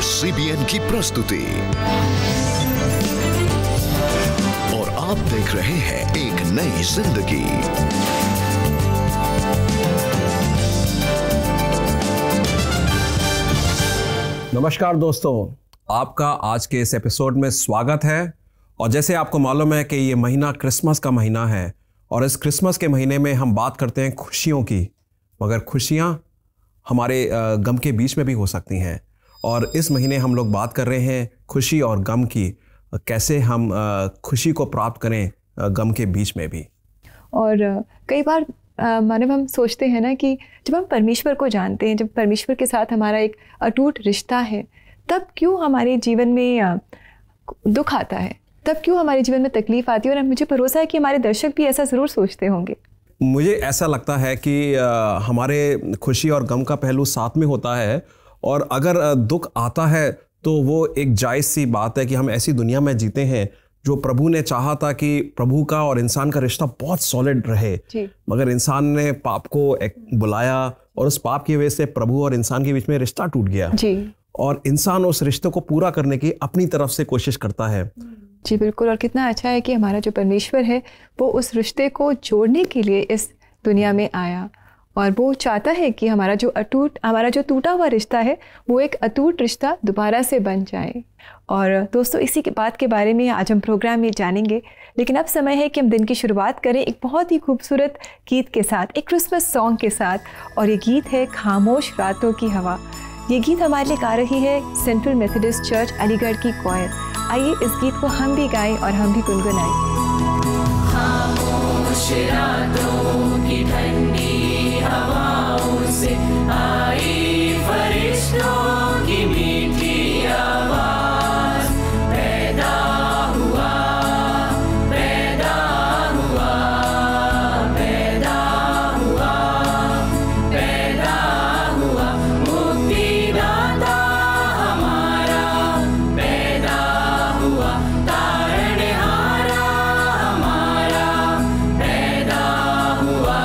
CBN की प्रस्तुति और आप देख रहे हैं एक नई जिंदगी। नमस्कार दोस्तों, आपका आज के इस एपिसोड में स्वागत है। और जैसे आपको मालूम है कि ये महीना क्रिसमस का महीना है और इस क्रिसमस के महीने में हम बात करते हैं खुशियों की, मगर खुशियाँ हमारे गम के बीच में भी हो सकती हैं। और इस महीने हम लोग बात कर रहे हैं खुशी और गम की, कैसे हम खुशी को प्राप्त करें गम के बीच में भी। और कई बार मानव हम सोचते हैं ना कि जब हम परमेश्वर को जानते हैं, जब परमेश्वर के साथ हमारा एक अटूट रिश्ता है, तब क्यों हमारे जीवन में दुख आता है, तब क्यों हमारे जीवन में तकलीफ आती है। और मुझे भरोसा है कि हमारे दर्शक भी ऐसा ज़रूर सोचते होंगे। मुझे ऐसा लगता है कि हमारे खुशी और गम का पहलू साथ में होता है, और अगर दुख आता है तो वो एक जायज़ सी बात है कि हम ऐसी दुनिया में जीते हैं जो प्रभु ने चाहा था कि प्रभु का और इंसान का रिश्ता बहुत सॉलिड रहे, मगर इंसान ने पाप को बुलाया और उस पाप की वजह से प्रभु और इंसान के बीच में रिश्ता टूट गया जी। और इंसान उस रिश्ते को पूरा करने की अपनी तरफ से कोशिश करता है। जी बिल्कुल। और कितना अच्छा है कि हमारा जो परमेश्वर है वो उस रिश्ते को जोड़ने के लिए इस दुनिया में आया, और वो चाहता है कि हमारा जो टूटा हुआ रिश्ता है वो एक अटूट रिश्ता दोबारा से बन जाए। और दोस्तों, इसी के बात के बारे में आज हम प्रोग्राम में जानेंगे, लेकिन अब समय है कि हम दिन की शुरुआत करें एक बहुत ही खूबसूरत गीत के साथ, एक क्रिसमस सॉन्ग के साथ। और ये गीत है खामोश रातों की हवा। ये गीत हमारे लिए गा रही है सेंट्रल मेथोडिस्ट चर्च अलीगढ़ की क्वायर। आइए इस गीत को हम भी गाएं और हम भी गुनगुनाएं। खामोश रातों की ठंडी हवाओं से आई फरिश्तों की मीठी आवाज, पैदा हुआ, पैदा हुआ, पैदा हुआ, पैदा हुआ, मुक्तिदाता हमारा पैदा हुआ, तारणहारा हमारा पैदा हुआ।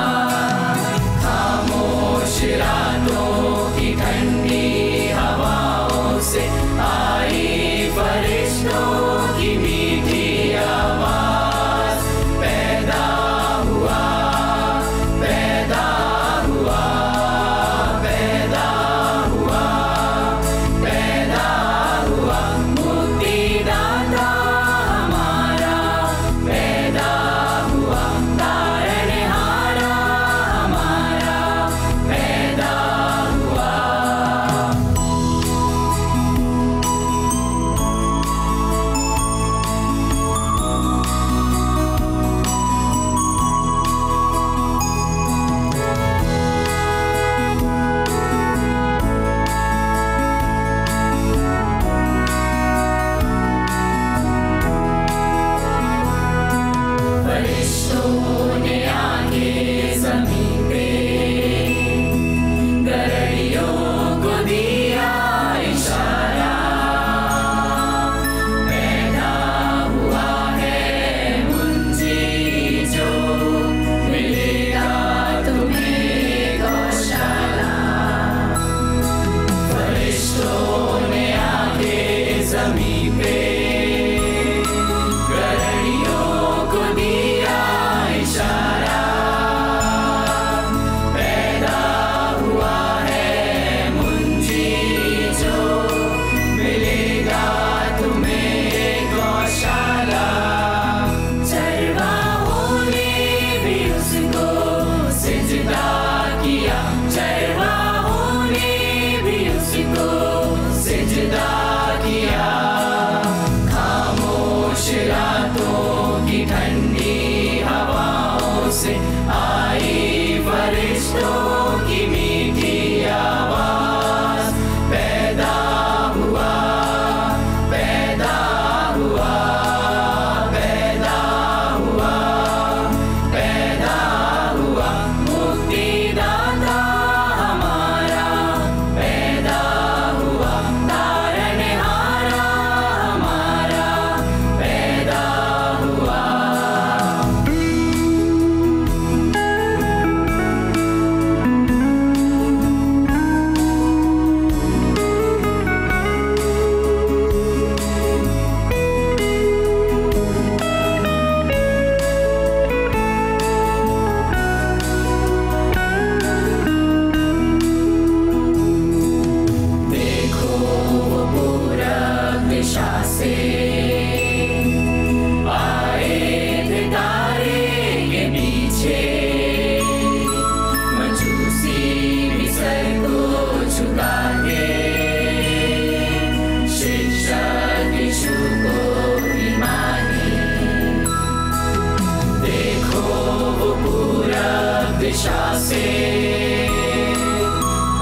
से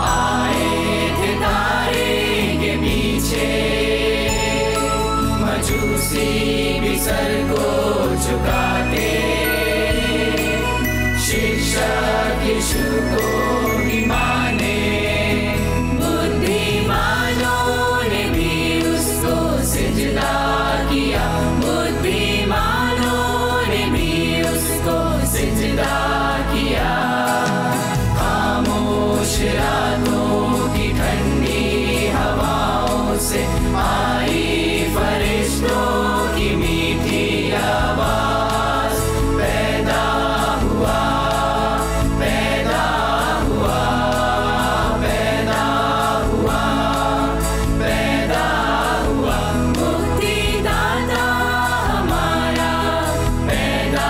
आए थे तारे के पीछे, मजूसी भी सर को झुकाते, शिक्षक यीशु को भी माने, बुद्धिमानों ने भी उसको सिजदा किया, बुद्धिमानों ने भी उसको सिजदा किया। खामोश रातों की ठंडी हवाओं से आई फरिश्तों की मीठी आवाज, पैदा हुआ, पैदा हुआ, पैदा हुआ, पैदा हुआ, मुक्तिदाता हमारा पैदा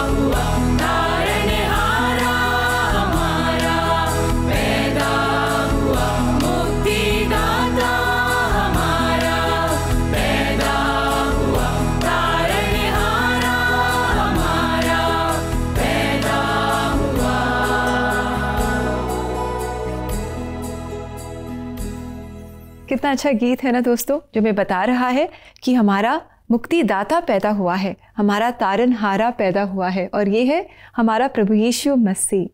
हुआ, तारनहारा हमारा पैदा हुआ, मुक्तिदाता हमारा पैदा हुआ, तारनहारा हमारा पैदा हुआ। कितना अच्छा गीत है ना दोस्तों, जो मैं बता रहा है कि हमारा मुक्तिदाता पैदा हुआ है, हमारा तारनहारा पैदा हुआ है, और ये है हमारा प्रभु यीशु मसीह।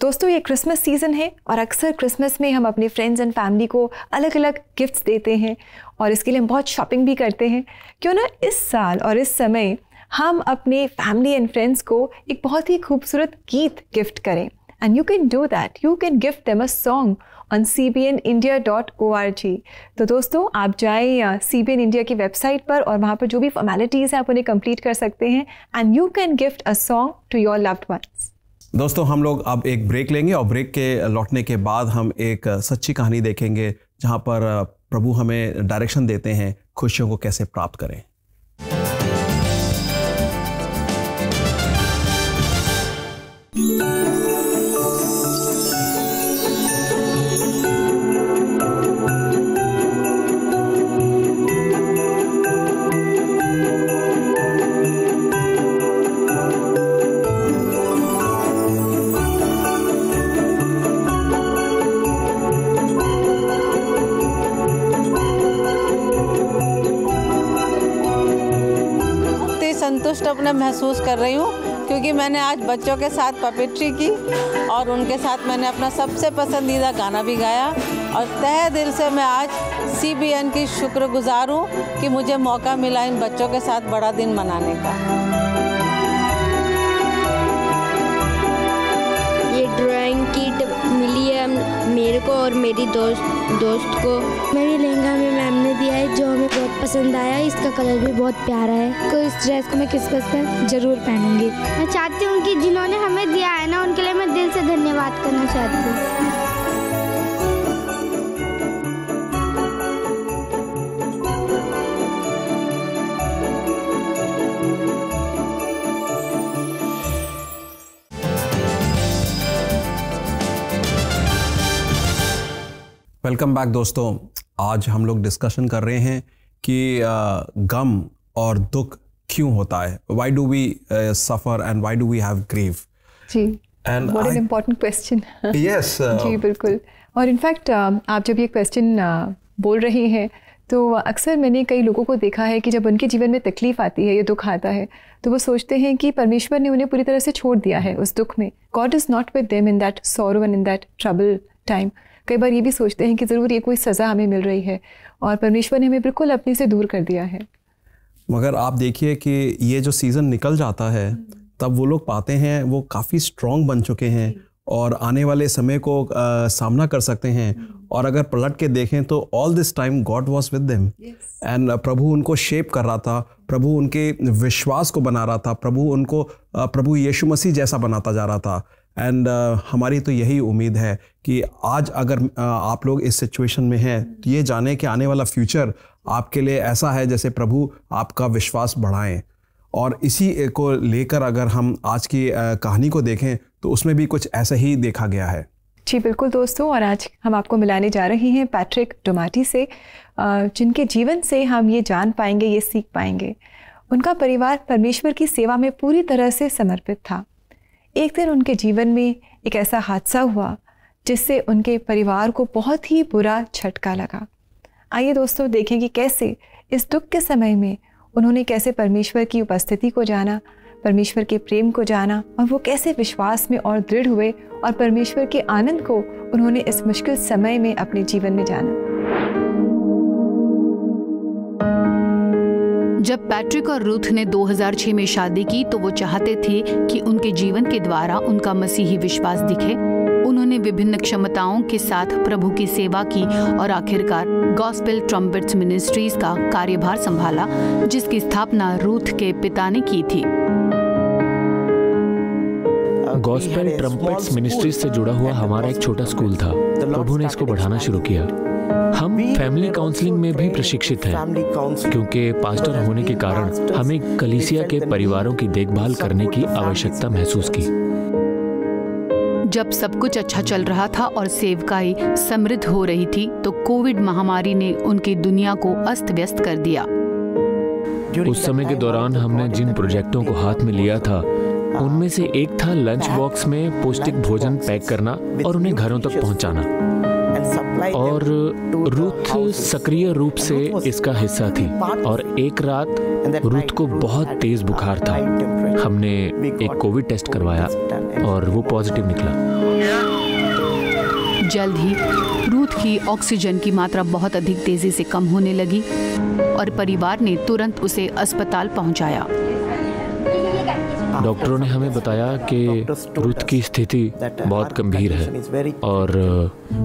दोस्तों ये क्रिसमस सीज़न है और अक्सर क्रिसमस में हम अपने फ्रेंड्स एंड फैमिली को अलग अलग गिफ्ट्स देते हैं और इसके लिए हम बहुत शॉपिंग भी करते हैं। क्यों ना इस साल और इस समय हम अपने फैमिली एंड फ्रेंड्स को एक बहुत ही खूबसूरत गीत गिफ्ट करें। And you can do that, you can gift them a song on cbnindia.org। तो दोस्तों आप जाएं CBN इंडिया की वेबसाइट पर और वहाँ पर जो भी फॉर्मेलिटीज़ हैं आप उन्हें कंप्लीट कर सकते हैं, and you can gift a song to your loved ones. दोस्तों हम लोग अब एक ब्रेक लेंगे और ब्रेक के लौटने के बाद हम एक सच्ची कहानी देखेंगे जहाँ पर प्रभु हमें डायरेक्शन देते हैं खुशियों को कैसे प्राप्त करें। संतुष्ट अपना महसूस कर रही हूँ क्योंकि मैंने आज बच्चों के साथ पपेट्री की और उनके साथ मैंने अपना सबसे पसंदीदा गाना भी गाया, और तहे दिल से मैं आज CBN की शुक्रगुजार हूँ कि मुझे मौका मिला इन बच्चों के साथ बड़ा दिन मनाने का। ये ड्राइंग किट मिली है मेरे को और मेरी दोस्त को। मेरी लहंगा में मैम ने दिया है जो हमें बहुत पसंद आया, इसका कलर भी बहुत प्यारा है, तो इस ड्रेस को मैं क्रिसमस पर ज़रूर पहनूंगी। मैं चाहती हूँ कि जिन्होंने हमें दिया है ना उनके लिए मैं दिल से धन्यवाद करना चाहती हूँ। वेलकम बैक दोस्तों। आज हम लोग डिस्कशन कर रहे हैं कि गम और दुख क्यों होता है, why do we suffer and why do we have grief. जी, what an important question. Yes जी बिल्कुल। और इनफैक्ट आप जब ये क्वेश्चन बोल रही हैं तो अक्सर मैंने कई लोगों को देखा है कि जब उनके जीवन में तकलीफ आती है, ये दुख आता है, तो वो सोचते हैं कि परमेश्वर ने उन्हें पूरी तरह से छोड़ दिया है उस दुख में। God is not with them in that sorrow and in that trouble time. कई बार ये भी सोचते हैं कि ज़रूर ये कोई सज़ा हमें मिल रही है और परमेश्वर ने हमें बिल्कुल अपने से दूर कर दिया है। मगर आप देखिए कि ये जो सीज़न निकल जाता है तब वो लोग पाते हैं वो काफ़ी स्ट्रॉन्ग बन चुके हैं और आने वाले समय को सामना कर सकते हैं। और अगर पलट के देखें तो all this time God was with them and प्रभु उनको शेप कर रहा था, प्रभु उनके विश्वास को बना रहा था, प्रभु उनको प्रभु यीशु मसीह जैसा बनाता जा रहा था। एंड हमारी तो यही उम्मीद है कि आज अगर आप लोग इस सिचुएशन में हैं तो ये जाने कि आने वाला फ्यूचर आपके लिए ऐसा है जैसे प्रभु आपका विश्वास बढ़ाएं। और इसी को लेकर अगर हम आज की कहानी को देखें तो उसमें भी कुछ ऐसा ही देखा गया है। जी बिल्कुल दोस्तों, और आज हम आपको मिलाने जा रहे हैं पैट्रिक डोमाटी से, जिनके जीवन से हम ये जान पाएंगे, ये सीख पाएंगे। उनका परिवार परमेश्वर की सेवा में पूरी तरह से समर्पित था। एक दिन उनके जीवन में एक ऐसा हादसा हुआ जिससे उनके परिवार को बहुत ही बुरा झटका लगा। आइए दोस्तों देखें कि कैसे इस दुख के समय में उन्होंने कैसे परमेश्वर की उपस्थिति को जाना, परमेश्वर के प्रेम को जाना, और वो कैसे विश्वास में और दृढ़ हुए और परमेश्वर के आनंद को उन्होंने इस मुश्किल समय में अपने जीवन में जाना। जब पैट्रिक और रूथ ने 2006 में शादी की तो वो चाहते थे कि उनके जीवन के द्वारा उनका मसीही विश्वास दिखे। उन्होंने विभिन्न क्षमताओं के साथ प्रभु की सेवा की और आखिरकार गॉस्पेल ट्रम्पेट्स मिनिस्ट्रीज का कार्यभार संभाला, जिसकी स्थापना रूथ के पिता ने की थी। गॉस्पेल ट्रम्पेट्स मिनिस्ट्रीज से जुड़ा हुआ हमारा एक छोटा स्कूल था। प्रभु ने इसको बढ़ाना शुरू किया। हम फैमिली काउंसलिंग में भी प्रशिक्षित हैं, क्योंकि पास्टर होने के कारण हमें कलीसिया के परिवारों की देखभाल करने की आवश्यकता महसूस की। जब सब कुछ अच्छा चल रहा था और सेवकाई समृद्ध हो रही थी तो कोविड महामारी ने उनकी दुनिया को अस्त व्यस्त कर दिया। उस समय के दौरान हमने जिन प्रोजेक्टों को हाथ में लिया था उनमें से एक था लंच बॉक्स में पौष्टिक भोजन पैक करना और उन्हें घरों तक पहुंचाना, और रूथ सक्रिय रूप से इसका हिस्सा थी। और एक रात रूथ को बहुत तेज बुखार था। हमने एक कोविड टेस्ट करवाया और वो पॉजिटिव निकला। जल्द ही रूथ की ऑक्सीजन की मात्रा बहुत अधिक तेजी से कम होने लगी और परिवार ने तुरंत उसे अस्पताल पहुंचाया। डॉक्टरों ने हमें बताया कि रूथ की स्थिति बहुत गंभीर है और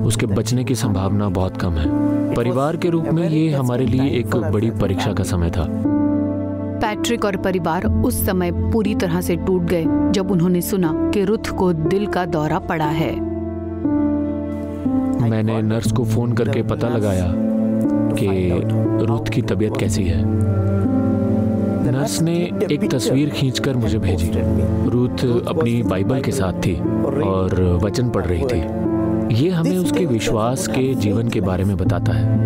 उसके बचने की संभावना बहुत कम है। परिवार के रूप में ये हमारे लिए एक बड़ी परीक्षा का समय था। पैट्रिक और परिवार उस समय पूरी तरह से टूट गए जब उन्होंने सुना कि रूथ को दिल का दौरा पड़ा है। मैंने नर्स को फोन करके पता लगाया कि रूथ की तबीयत कैसी है। नर्स ने एक तस्वीर खींचकर मुझे भेजी। रूथ अपनी बाइबल के साथ थी और वचन पढ़ रही थी। ये हमें उसके विश्वास के जीवन के बारे में बताता है।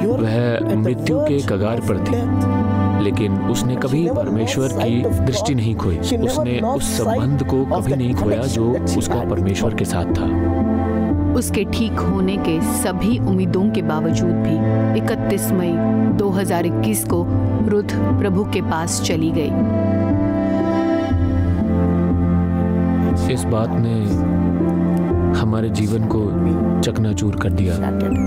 वह मृत्यु के कगार पर थी, लेकिन उसने कभी परमेश्वर की दृष्टि नहीं खोई। उसने उस संबंध को कभी नहीं खोया जो उसका परमेश्वर के साथ था। उसके ठीक होने के सभी उम्मीदों के बावजूद भी 31 मई 2021 को रूथ प्रभु के पास चली गई। इस बात ने हमारे जीवन को चकनाचूर कर दिया।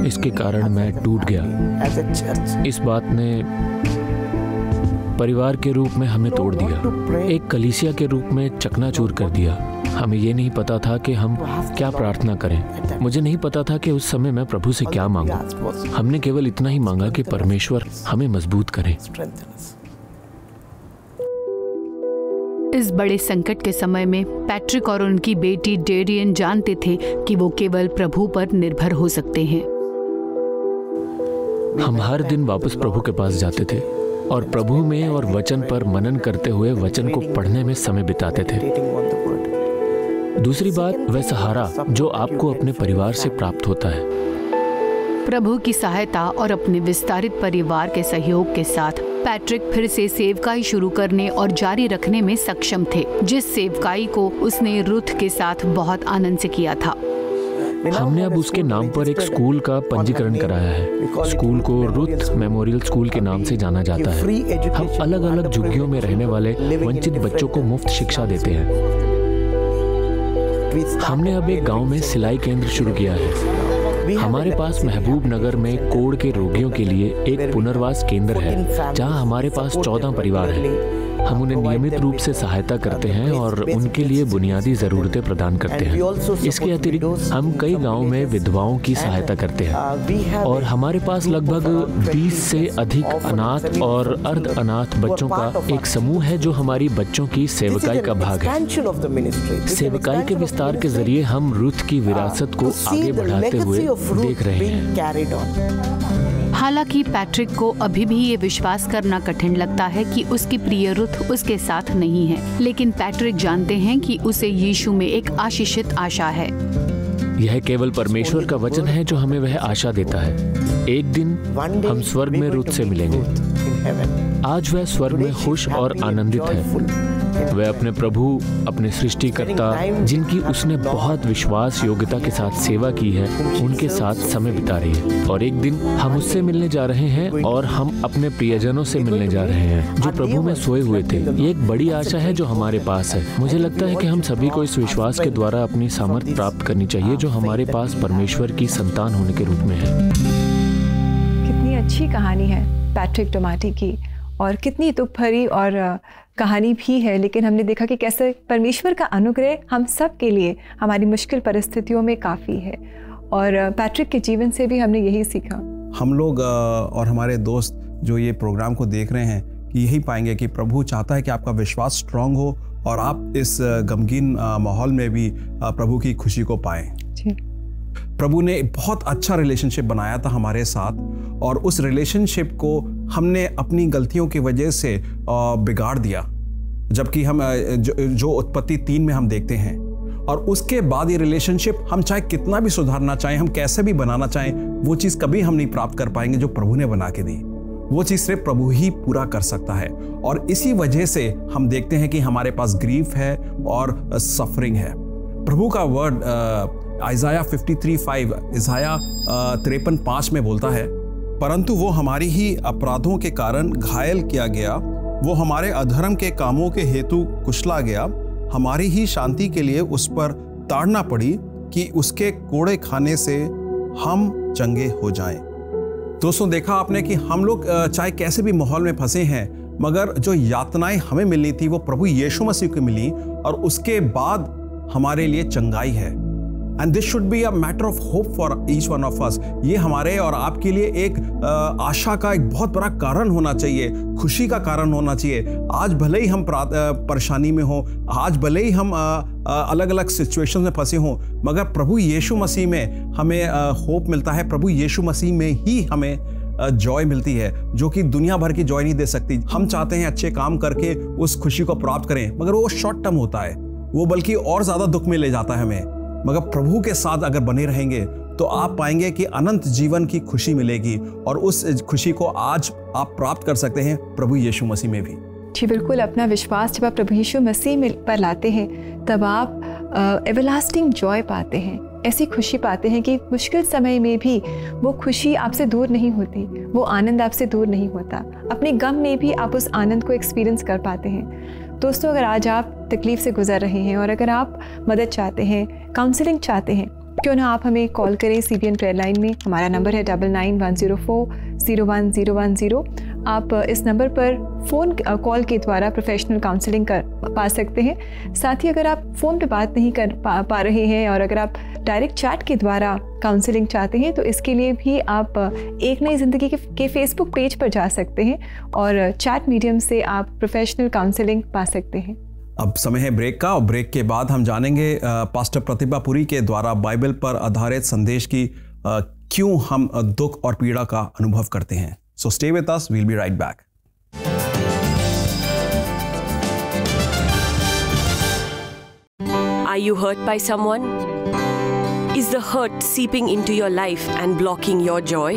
इसके कारण मैं टूट गया। इस बात ने परिवार के रूप में हमें तोड़ दिया, एक कलीसिया के रूप में चकनाचूर कर दिया। हमें ये नहीं पता था कि हम क्या प्रार्थना करें। मुझे नहीं पता था कि उस समय मैं प्रभु से क्या मांगूं। हमने केवल इतना ही मांगा कि परमेश्वर हमें मजबूत करे। इस बड़े संकट के समय में पैट्रिक और उनकी बेटी डेरियन जानते थे कि वो केवल प्रभु पर निर्भर हो सकते हैं। हम हर दिन वापस प्रभु के पास जाते थे और प्रभु में और वचन पर मनन करते हुए वचन को पढ़ने में समय बिताते थे। दूसरी बात, वह सहारा जो आपको अपने परिवार से प्राप्त होता है। प्रभु की सहायता और अपने विस्तारित परिवार के सहयोग के साथ पैट्रिक फिर से सेवकाई शुरू करने और जारी रखने में सक्षम थे, जिस सेवकाई को उसने रूथ के साथ बहुत आनंद से किया था। हमने अब उसके नाम पर एक स्कूल का पंजीकरण कराया है। स्कूल को रूथ मेमोरियल स्कूल के नाम से जाना जाता है। हम अलग अलग झुग्गियों में रहने वाले वंचित बच्चों को मुफ्त शिक्षा देते हैं। हमने अब एक गांव में सिलाई केंद्र शुरू किया है। हमारे पास महबूब नगर में कोढ़ के रोगियों के लिए एक पुनर्वास केंद्र है, जहां हमारे पास 14 परिवार हैं। हम उन्हें नियमित रूप से सहायता करते हैं और उनके लिए बुनियादी जरूरतें प्रदान करते हैं। इसके अतिरिक्त हम कई गांवों में विधवाओं की सहायता करते हैं और हमारे पास लगभग 20 से अधिक अनाथ और अर्ध अनाथ बच्चों का एक समूह है जो हमारी बच्चों की सेवकाई का भाग है। सेवकाई के विस्तार के जरिए हम रूथ की विरासत को आगे बढ़ाते हुए देख रहे हैं। हालांकि पैट्रिक को अभी भी ये विश्वास करना कठिन लगता है कि उसकी प्रिय रूथ उसके साथ नहीं है, लेकिन पैट्रिक जानते हैं कि उसे यीशु में एक आशीषित आशा है। यह केवल परमेश्वर का वचन है जो हमें वह आशा देता है। एक दिन हम स्वर्ग में रूथ से मिलेंगे। आज वह स्वर्ग में खुश और आनंदित है। वह अपने प्रभु, अपने सृष्टिकर्ता, जिनकी उसने बहुत विश्वास योग्यता के साथ सेवा की है, उनके साथ समय बिता रही है। और एक दिन हम उससे मिलने जा रहे हैं और हम अपने प्रियजनों से मिलने जा रहे हैं जो प्रभु में सोए हुए थे। ये एक बड़ी आशा है जो हमारे पास है। मुझे लगता है कि हम सभी को इस विश्वास के द्वारा अपनी सामर्थ्य प्राप्त करनी चाहिए जो हमारे पास परमेश्वर की संतान होने के रूप में है। कितनी अच्छी कहानी है पैट्रिक डोमाटी की, और कितनी दुख भरी और कहानी भी है, लेकिन हमने देखा कि कैसे परमेश्वर का अनुग्रह हम सब के लिए हमारी मुश्किल परिस्थितियों में काफ़ी है। और पैट्रिक के जीवन से भी हमने यही सीखा। हम लोग और हमारे दोस्त जो ये प्रोग्राम को देख रहे हैं कि यही पाएंगे कि प्रभु चाहता है कि आपका विश्वास स्ट्रांग हो और आप इस गमगीन माहौल में भी प्रभु की खुशी को पाएं। जी। प्रभु ने बहुत अच्छा रिलेशनशिप बनाया था हमारे साथ, और उस रिलेशनशिप को हमने अपनी गलतियों की वजह से बिगाड़ दिया, जबकि हम जो उत्पत्ति 3 में हम देखते हैं। और उसके बाद ये रिलेशनशिप हम चाहे कितना भी सुधारना चाहें, हम कैसे भी बनाना चाहें, वो चीज़ कभी हम नहीं प्राप्त कर पाएंगे जो प्रभु ने बना के दी। वो चीज़ सिर्फ प्रभु ही पूरा कर सकता है। और इसी वजह से हम देखते हैं कि हमारे पास ग्रीफ है और सफरिंग है। प्रभु का वर्ड इज़ाया 53:5, इज़ाया 53:5 में बोलता है, परंतु वो हमारी ही अपराधों के कारण घायल किया गया, वो हमारे अधर्म के कामों के हेतु कुचला गया, हमारी ही शांति के लिए उस पर ताड़ना पड़ी कि उसके कोड़े खाने से हम चंगे हो जाएं। दोस्तों, देखा आपने कि हम लोग चाहे कैसे भी माहौल में फंसे हैं, मगर जो यातनाएं हमें मिलनी थी वो प्रभु यीशु मसीह को मिली, और उसके बाद हमारे लिए चंगाई है। And this should be a matter of hope for each one of us. ये हमारे और आपके लिए एक आशा का एक बहुत बड़ा कारण होना चाहिए, खुशी का कारण होना चाहिए। आज भले ही हम परेशानी में हो, आज भले ही हम अलग अलग सिचुएशन में फंसे हों, मगर प्रभु यीशु मसीह में हमें होप मिलता है। प्रभु यीशु मसीह में ही हमें जॉय मिलती है, जो कि दुनिया भर की जॉय नहीं दे सकती। हम चाहते हैं अच्छे काम करके उस खुशी को प्राप्त करें, मगर वो शॉर्ट टर्म होता है, वो बल्कि और ज़्यादा दुख में ले जाता है हमें। मगर प्रभु के साथ अगर बने रहेंगे तो आप पाएंगे कि अनंत जीवन की खुशी मिलेगी, और उस खुशी को आज आप प्राप्त कर सकते हैं प्रभु यीशु मसीह में भी। जी बिल्कुल, अपना विश्वास जब आप प्रभु यीशु मसीह पर लाते हैं तब आप एवरलास्टिंग जॉय पाते हैं, ऐसी खुशी पाते हैं कि मुश्किल समय में भी वो खुशी आपसे दूर नहीं होती, वो आनंद आपसे दूर नहीं होता। अपने गम में भी आप उस आनंद को एक्सपीरियंस कर पाते हैं। दोस्तों, अगर आज आप तकलीफ़ से गुजर रहे हैं और अगर आप मदद चाहते हैं, काउंसलिंग चाहते हैं, क्यों ना आप हमें कॉल करें CBN प्रेयर लाइन में। हमारा नंबर है 9911040110। आप इस नंबर पर फ़ोन कॉल के द्वारा प्रोफेशनल काउंसलिंग पा सकते हैं। साथ ही अगर आप फ़ोन पे बात नहीं कर पा रहे हैं और अगर आप डायरेक्ट चैट के द्वारा काउंसलिंग चाहते हैं, तो इसके लिए भी आप एक नई ज़िंदगी के फेसबुक पेज पर जा सकते हैं और चैट मीडियम से आप प्रोफेशनल काउंसलिंग पा सकते हैं। अब समय है ब्रेक का, और ब्रेक के बाद हम जानेंगे पास्टर प्रतिभा पुरी के द्वारा बाइबल पर आधारित संदेश की क्यों हम दुख और पीड़ा का अनुभव करते हैं। So stay with us, we'll be right back. Are you hurt by someone? Is the hurt seeping into your life and blocking your joy?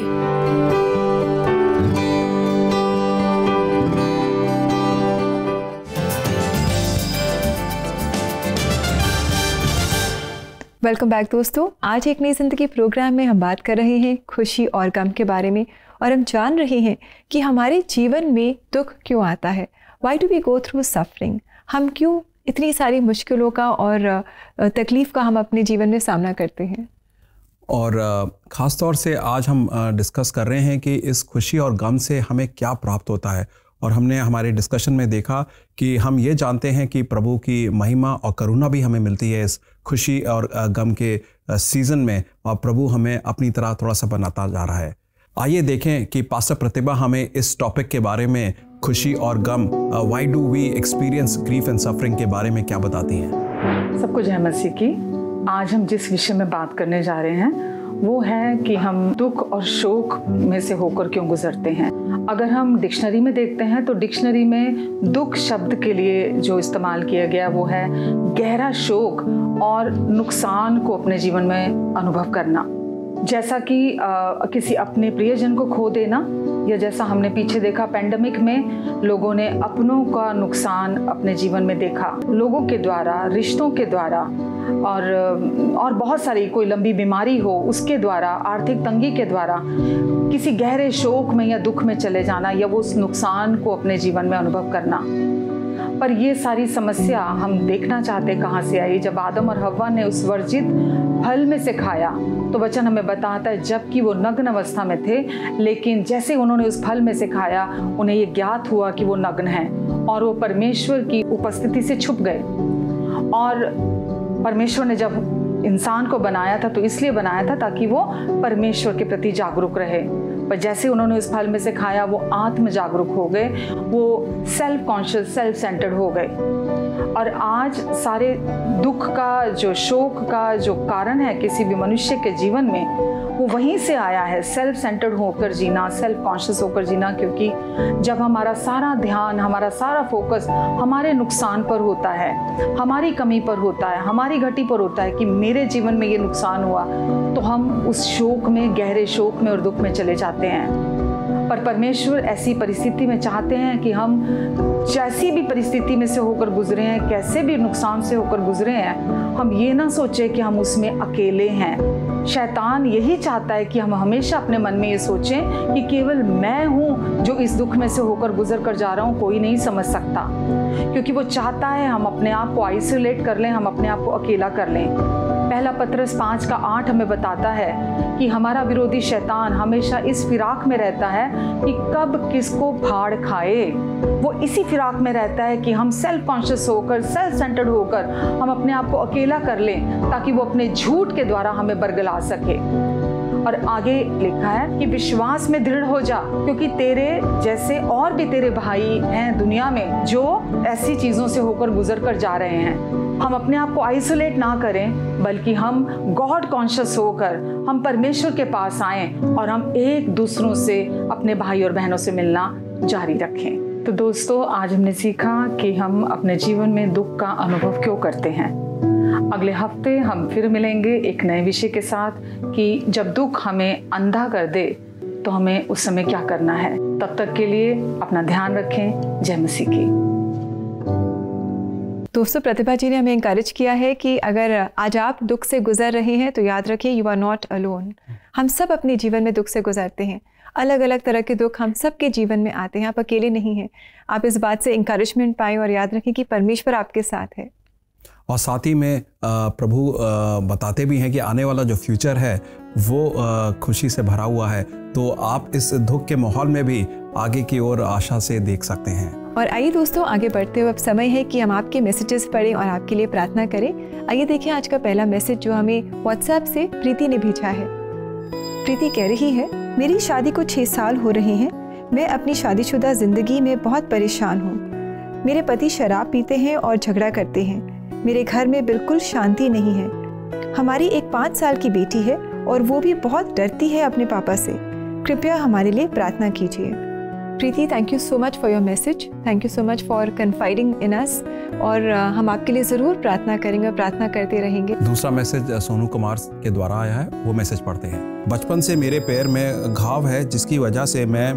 Welcome back दोस्तों। आज एक नई ज़िंदगी प्रोग्राम में हम बात कर रहे हैं खुशी और गम के बारे में, और हम जान रहे हैं कि हमारे जीवन में दुख क्यों आता है। Why do we go through suffering? हम क्यों इतनी सारी मुश्किलों का और तकलीफ़ का हम अपने जीवन में सामना करते हैं। और ख़ास तौर से आज हम डिस्कस कर रहे हैं कि इस खुशी और गम से हमें क्या प्राप्त होता है। और हमने हमारे डिस्कशन में देखा कि हम ये जानते हैं कि प्रभु की महिमा और करुणा भी हमें मिलती है इस खुशी और गम के सीज़न में, और प्रभु हमें अपनी तरह थोड़ा सा बनाता जा रहा है। आइए देखें कि पास्टर प्रतिभा हमें इस टॉपिक के बारे में, खुशी और गम, why do we experience grief and suffering के बारे में क्या बताती हैं। सबको जय मसीह की। आज हम जिस विषय में बात करने जा रहे हैं वो है कि हम दुख और शोक में से होकर क्यों गुजरते हैं। अगर हम डिक्शनरी में देखते हैं तो डिक्शनरी में दुख शब्द के लिए जो इस्तेमाल किया गया वो है गहरा शोक और नुकसान को अपने जीवन में अनुभव करना, जैसा कि किसी अपने प्रियजन को खो देना या जैसा हमने पीछे देखा पेंडेमिक में, लोगों ने अपनों का नुकसान अपने जीवन में देखा, लोगों के द्वारा, रिश्तों के द्वारा, और बहुत सारी, कोई लंबी बीमारी हो उसके द्वारा, आर्थिक तंगी के द्वारा, किसी गहरे शोक में या दुख में चले जाना, या वो उस नुकसान को अपने जीवन में अनुभव करना। पर ये सारी समस्या हम देखना चाहते कहाँ से आई? जब आदम और हव्वा ने उस वर्जित फल में से खाया, तो वचन हमें बताता है जबकि वो नग्न अवस्था में थे, लेकिन जैसे उन्होंने उस फल में से खाया, उन्हें ये ज्ञात हुआ कि वो नग्न हैं, और वो परमेश्वर की उपस्थिति से छुप गए। और परमेश्वर ने जब इंसान को बनाया था तो इसलिए बनाया था ताकि वो परमेश्वर के प्रति जागरूक रहे। पर जैसे उन्होंने उस फल में से खाया, वो आत्म जागरूक हो गए, वो सेल्फ कॉन्शियस, सेल्फ सेंटर्ड हो गए। और आज सारे दुख का, जो शोक का जो कारण है किसी भी मनुष्य के जीवन में, वो वहीं से आया है, सेल्फ सेंटर्ड होकर जीना, सेल्फ कॉन्शियस होकर जीना। क्योंकि जब हमारा सारा ध्यान, हमारा सारा फोकस हमारे नुकसान पर होता है, हमारी कमी पर होता है, हमारी घटी पर होता है कि मेरे जीवन में ये नुकसान हुआ, तो हम उस शोक में, गहरे शोक में और दुख में चले जाते हैं। पर परमेश्वर ऐसी परिस्थिति में चाहते हैं कि हम जैसी भी परिस्थिति में से होकर गुजरे हैं, कैसे भी नुकसान से होकर गुजरे हैं, हम ये ना सोचें कि हम उसमें अकेले हैं। शैतान यही चाहता है कि हम हमेशा अपने मन में ये सोचें कि केवल मैं हूँ जो इस दुख में से होकर गुजर कर जा रहा हूँ, कोई नहीं समझ सकता। क्योंकि वो चाहता है हम अपने आप को आइसोलेट कर लें, हम अपने आप को अकेला कर लें। पहला पत्रस 5:8 हमें बताता है कि हमारा विरोधी शैतान हमेशा इस फिराक में रहता है कि कब किसको फाड़ खाए। वो इसी फिराक में रहता है कि हम सेल्फ कॉन्शियस होकर, सेल्फ सेंटर्ड होकर हम अपने आप को अकेला कर लें, ताकि वो अपने झूठ के द्वारा हमें बरगला सके। और आगे लिखा है कि विश्वास में दृढ़ हो जा, क्योंकि तेरे जैसे और भी तेरे भाई हैं दुनिया में जो ऐसी चीज़ों से होकर गुजर कर जा रहे हैं। हम अपने आप को आइसोलेट ना करें, बल्कि हम गॉड कॉन्शियस होकर हम परमेश्वर के पास आएं और हम एक दूसरों से, अपने भाई और बहनों से मिलना जारी रखें। तो दोस्तों, आज हमने सीखा कि हम अपने जीवन में दुख का अनुभव क्यों करते हैं। अगले हफ्ते हम फिर मिलेंगे एक नए विषय के साथ कि जब दुख हमें अंधा कर दे तो हमें उस समय क्या करना है। तब तक के लिए अपना ध्यान रखें। जय मसीह की। दोस्तों, प्रतिभा जी ने हमें इंकरेज किया है कि अगर आज आप दुख से गुजर रहे हैं तो याद रखिए, यू आर नॉट अलोन। हम सब अपने जीवन में दुख से गुजरते हैं। अलग अलग तरह के दुख हम सब के जीवन में आते हैं। आप अकेले नहीं हैं। आप इस बात से इंकरेजमेंट पाएं और याद रखें कि परमेश्वर आपके साथ है। और साथ ही में प्रभु बताते भी हैं कि आने वाला जो फ्यूचर है वो खुशी से भरा हुआ है। तो आप इस दुख के माहौल में भी आगे की ओर आशा से देख सकते हैं। और आइए दोस्तों, आगे बढ़ते हुए अब समय है कि हम आपके मैसेजेस पढ़ें और आपके लिए प्रार्थना करें। आइए देखें आज का पहला मैसेज जो हमें व्हाट्सएप से प्रीति ने भेजा है। प्रीति कह रही है, मेरी शादी को 6 साल हो रहे हैं। मैं अपनी शादीशुदा जिंदगी में बहुत परेशान हूँ। मेरे पति शराब पीते हैं और झगड़ा करते हैं। मेरे घर में बिल्कुल शांति नहीं है। हमारी एक 5 साल की बेटी है और वो भी बहुत डरती है अपने पापा से। कृपया हमारे लिए प्रार्थना कीजिए। Preeti, thank you so much for your message. Thank you so much for confiding in us. और हम आपके लिए ज़रूर प्रार्थना करेंगे और प्रार्थना करते रहेंगे। दूसरा मैसेज सोनू कुमार के द्वारा आया है, वो मैसेज पढ़ते हैं। बचपन से मेरे पैर में घाव है जिसकी वजह से मैं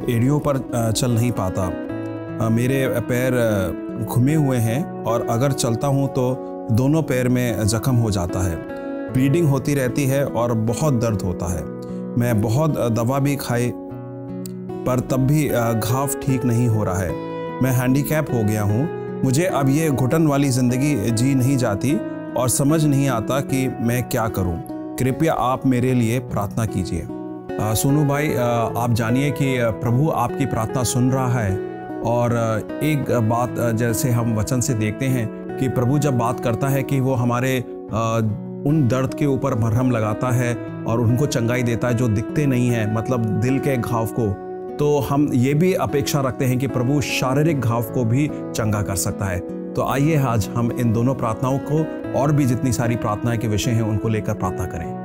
एड़ियों पर चल नहीं पाता। मेरे पैर घुमे हुए हैं और अगर चलता हूँ तो दोनों पैर में जख्म हो जाता है। ब्लीडिंग होती रहती है और बहुत दर्द होता है। मैं बहुत दवा भी खाई पर तब भी घाव ठीक नहीं हो रहा है। मैं हैंडीकैप हो गया हूँ। मुझे अब ये घुटन वाली ज़िंदगी जी नहीं जाती और समझ नहीं आता कि मैं क्या करूँ। कृपया आप मेरे लिए प्रार्थना कीजिए। सोनू भाई, आप जानिए कि प्रभु आपकी प्रार्थना सुन रहा है। और एक बात जैसे हम वचन से देखते हैं कि प्रभु जब बात करता है कि वो हमारे उन दर्द के ऊपर मरहम लगाता है और उनको चंगाई देता है जो दिखते नहीं हैं, मतलब दिल के घाव को, तो हम ये भी अपेक्षा रखते हैं कि प्रभु शारीरिक घाव को भी चंगा कर सकता है। तो आइए आज हम इन दोनों प्रार्थनाओं को और भी जितनी सारी प्रार्थनाएं के विषय हैं उनको लेकर प्रार्थना करें।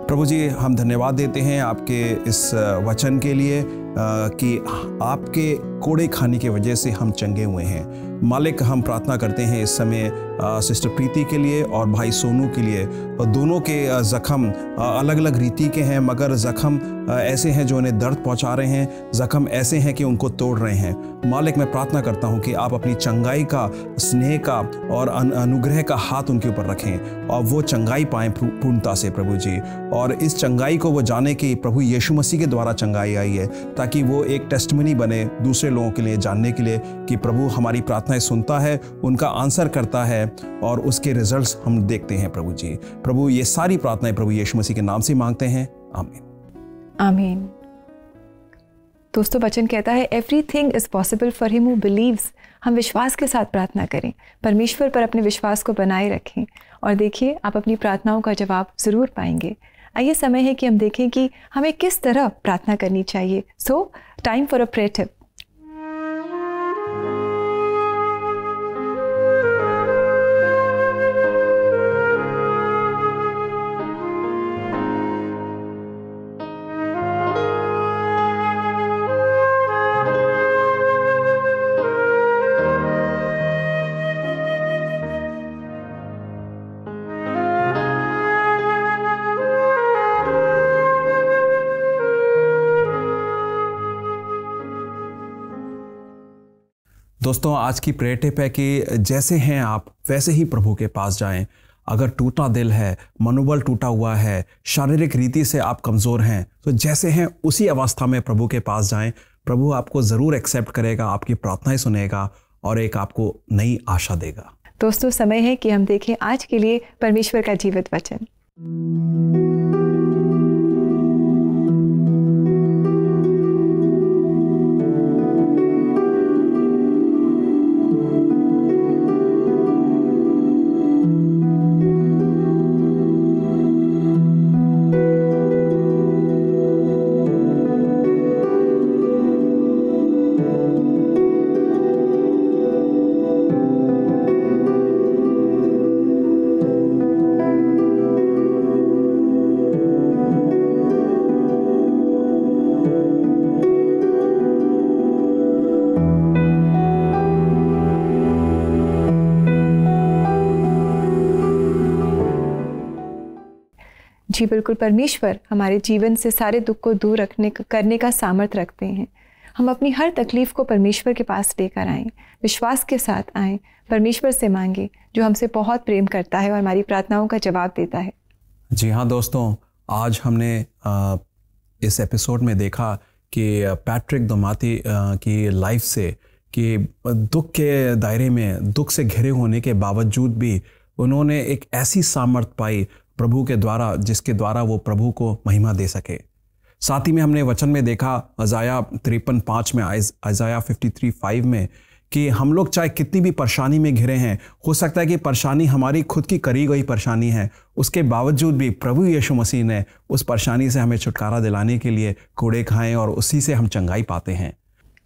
प्रभु जी, हम धन्यवाद देते हैं आपके इस वचन के लिए कि आपके कोड़े खाने की वजह से हम चंगे हुए हैं। मालिक, हम प्रार्थना करते हैं इस समय सिस्टर प्रीति के लिए और भाई सोनू के लिए। दोनों के ज़ख़म अलग अलग रीति के हैं, मगर ज़ख़म ऐसे हैं जो उन्हें दर्द पहुंचा रहे हैं, ज़ख़म ऐसे हैं कि उनको तोड़ रहे हैं। मालिक, मैं प्रार्थना करता हूं कि आप अपनी चंगाई का, स्नेह का और अनुग्रह का हाथ उनके ऊपर रखें और वो चंगाई पाएँ पूर्णता से प्रभु जी। और इस चंगाई को वो जाने कि प्रभु यीशु मसीह के द्वारा चंगाई आई है, ताकि वो एक टेस्टिमनी बने दूसरे लोगों के लिए, जानने के लिए कि प्रभु हमारी प्रार्थनाएं सुनता है, उनका आंसर करता है और उसके रिजल्ट्स हम देखते हैं प्रभु जी। प्रभु, ये सारी प्रार्थनाएं प्रभु यीशु मसीह के नाम से मांगते हैं, आमीन। आमीन। दोस्तों, वचन कहता है everything is possible for him who believes. हम विश्वास के साथ प्रार्थना करें, परमेश्वर पर अपने विश्वास को बनाए रखें और देखिए आप अपनी प्रार्थनाओं का जवाब ज़रूर पाएंगे। आइए समय है कि हम देखें कि हमें किस तरह प्रार्थना करनी चाहिए। सो time for a prayer tip. दोस्तों, आज की प्रेयर टिप है कि जैसे हैं आप वैसे ही प्रभु के पास जाएं। अगर टूटा दिल है, मनोबल टूटा हुआ है, शारीरिक रीति से आप कमज़ोर हैं, तो जैसे हैं उसी अवस्था में प्रभु के पास जाएं। प्रभु आपको ज़रूर एक्सेप्ट करेगा, आपकी प्रार्थनाएं सुनेगा और एक आपको नई आशा देगा। दोस्तों, समय है कि हम देखें आज के लिए परमेश्वर का जीवित वचन। जी बिल्कुल, परमेश्वर हमारे जीवन से सारे दुख को दूर करने का सामर्थ्य रखते हैं। हम अपनी हर तकलीफ़ को परमेश्वर के पास लेकर आएँ, विश्वास के साथ आएँ, परमेश्वर से मांगें जो हमसे बहुत प्रेम करता है और हमारी प्रार्थनाओं का जवाब देता है। जी हाँ दोस्तों, आज हमने इस एपिसोड में देखा कि पैट्रिक दोमाती की लाइफ से कि दुख के दायरे में, दुख से घिरे होने के बावजूद भी उन्होंने एक ऐसी सामर्थ पाई प्रभु के द्वारा जिसके द्वारा वो प्रभु को महिमा दे सके। साथ ही में हमने वचन में देखा अज़ाया 53:5 में, अज़ाया 53:5 में कि हम लोग चाहे कितनी भी परेशानी में घिरे हैं, हो सकता है कि परेशानी हमारी खुद की करी गई परेशानी है, उसके बावजूद भी प्रभु यीशु मसीह ने उस परेशानी से हमें छुटकारा दिलाने के लिए कोड़े खाए और उसी से हम चंगाई पाते हैं।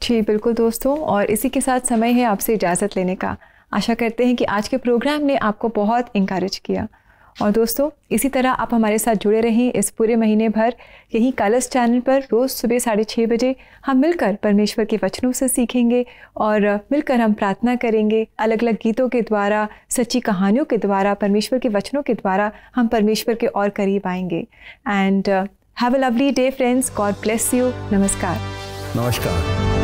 जी बिल्कुल दोस्तों, और इसी के साथ समय है आपसे इजाज़त लेने का। आशा करते हैं कि आज के प्रोग्राम ने आपको बहुत इंकरेज किया। और दोस्तों, इसी तरह आप हमारे साथ जुड़े रहें इस पूरे महीने भर। यहीं कलर्स चैनल पर रोज़ सुबह 6:30 बजे हम मिलकर परमेश्वर के वचनों से सीखेंगे और मिलकर हम प्रार्थना करेंगे। अलग अलग गीतों के द्वारा, सच्ची कहानियों के द्वारा, परमेश्वर के वचनों के द्वारा हम परमेश्वर के और करीब आएंगे। And have a lovely day friends. God bless you. नमस्कार। नमस्कार।